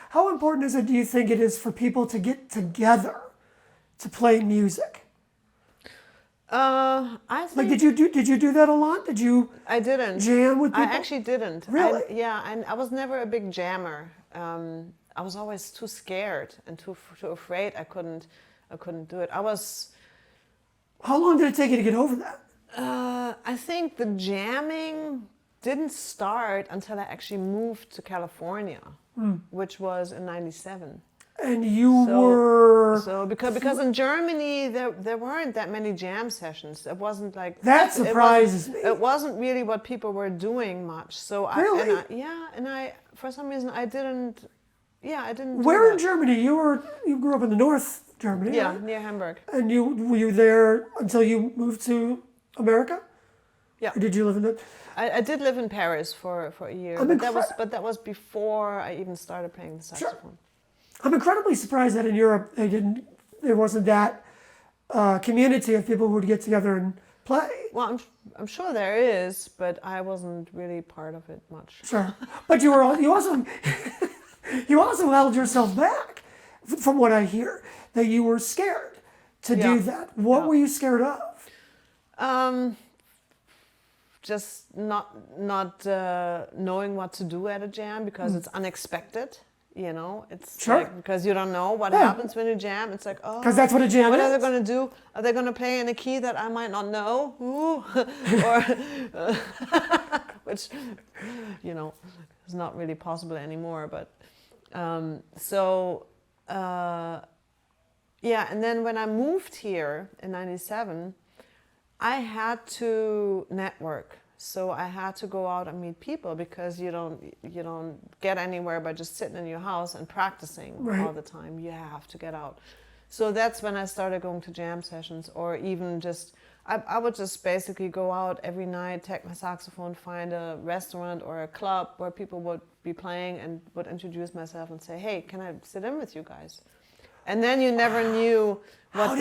How important is it, do you think it is for people to get together to play music? I think Like, did you do that a lot? Did you I didn't jam with I people? actually didn't. Really? And I was never a big jammer. I was always too scared and too afraid. I couldn't do it. How long did it take you to get over that? I think the jamming didn't start until I actually moved to California, which was in '97. And you were... So because in Germany there weren't that many jam sessions. It wasn't like That surprises me. It wasn't really what people were doing much. So Really? I for some reason I didn't. Yeah, I didn't. Where in Germany? You grew up in the North Germany. Yeah, right? near Hamburg. And were you there until you moved to America? Yeah. Or did you live in the... I did live in Paris for a year, but that was before I even started playing the saxophone. I'm incredibly surprised that in Europe there wasn't that community of people who would get together and play. Well, I'm sure there is, but I wasn't really part of it much. Sure, but you also you also held yourself back, from what I hear, that you were scared to do that. What were you scared of? Just not knowing what to do at a jam because it's unexpected. You know, it's like, because you don't know what happens when you jam. It's like, oh, because that's what a jam what is. are they going to do? Are they going to play in a key that I might not know? Ooh. Or, which, you know, is not really possible anymore. But and then when I moved here in '97, I had to network. So I had to go out and meet people because you don't get anywhere by just sitting in your house and practicing all the time. You have to get out. So that's when I started going to jam sessions, or even just I would just basically go out every night, take my saxophone, find a restaurant or a club where people would be playing, and would introduce myself and say, "Hey, can I sit in with you guys?" And then you never knew what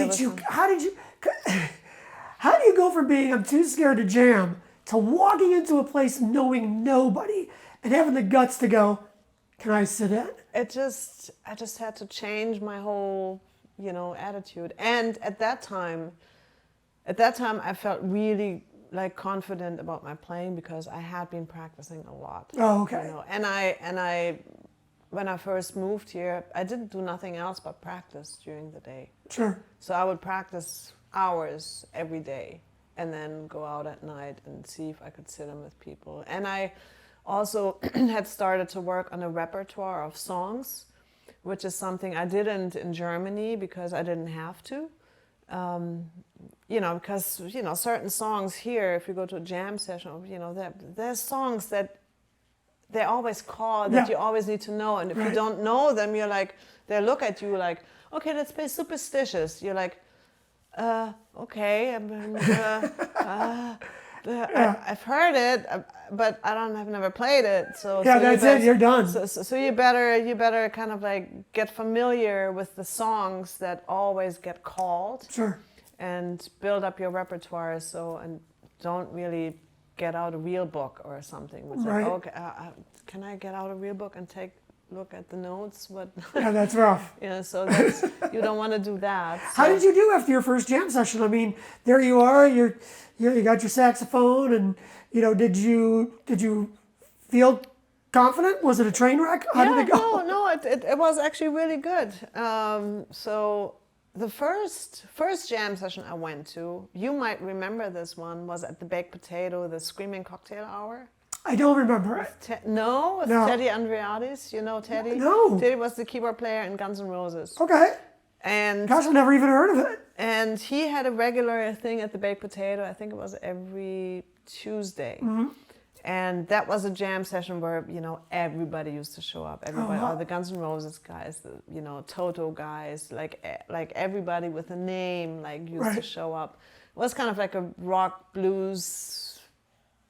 How do you go from being I'm too scared to jam to walking into a place knowing nobody and having the guts to go, can I sit in? I just had to change my whole, attitude. And at that time I felt really like confident about my playing because I had been practicing a lot. Oh, okay. And I when I first moved here, I didn't do nothing else but practice during the day. Sure. So I would practice hours every day, and then go out at night and see if I could sit in with people. And I also had started to work on a repertoire of songs, which is something I didn't in Germany because I didn't have to. Because, certain songs here, if you go to a jam session, there's songs that they always call that you always need to know. And if you don't know them, you're like, they look at you like, okay, let's play Superstitious. You're like, okay, I've heard it, but I've never played it. So that's it. You're done. So you better kind of like get familiar with the songs that always get called. Sure. And build up your repertoire. And don't really get out a real book or something. It's like, okay, can I get out a real book and look at the notes? What? Yeah, that's rough. So you don't want to do that. So. How did you do after your first jam session? I mean, there you are. You got your saxophone, and did you feel confident? Was it a train wreck? How did it go? No, it was actually really good. So the first jam session I went to, you might remember this one, was at the Baked Potato, the Screaming Cocktail Hour. I don't remember it. Teddy Andreadis. You know Teddy? No. Teddy was the keyboard player in Guns N' Roses. Okay. And gosh, I never even heard of it. And he had a regular thing at the Baked Potato. I think it was every Tuesday. Mm-hmm. And that was a jam session where, everybody used to show up. Everybody, all the Guns N' Roses guys, the, Toto guys, like everybody with a name, used to show up. It was kind of like a rock blues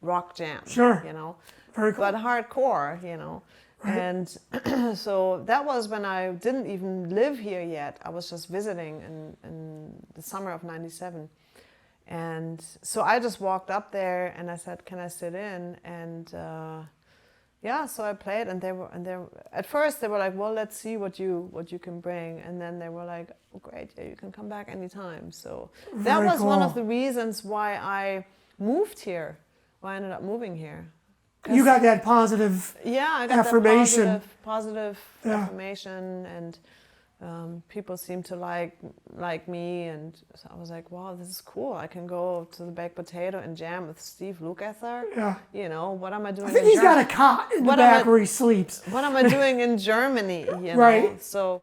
rock jam. Sure. Very cool. But hardcore, Right. And so that was when I didn't even live here yet. I was just visiting in the summer of '97. And so I just walked up there and I said, "Can I sit in?" And yeah, so I played, and they were at first they were like, "Well, let's see what you can bring," and then they were like, "Oh, great, yeah, you can come back anytime." So that Very was one of cool. the reasons why I moved here. Why I ended up moving here. You got that positive Yeah, I got affirmation. that positive Yeah. affirmation, and people seem to like me, and so I was like, wow, this is cool. I can go to the Baked Potato and jam with Steve Lukather. Yeah. You know, what am I doing? I think he's got a cot in the back where he sleeps. What am I doing in Germany? You know, Right. so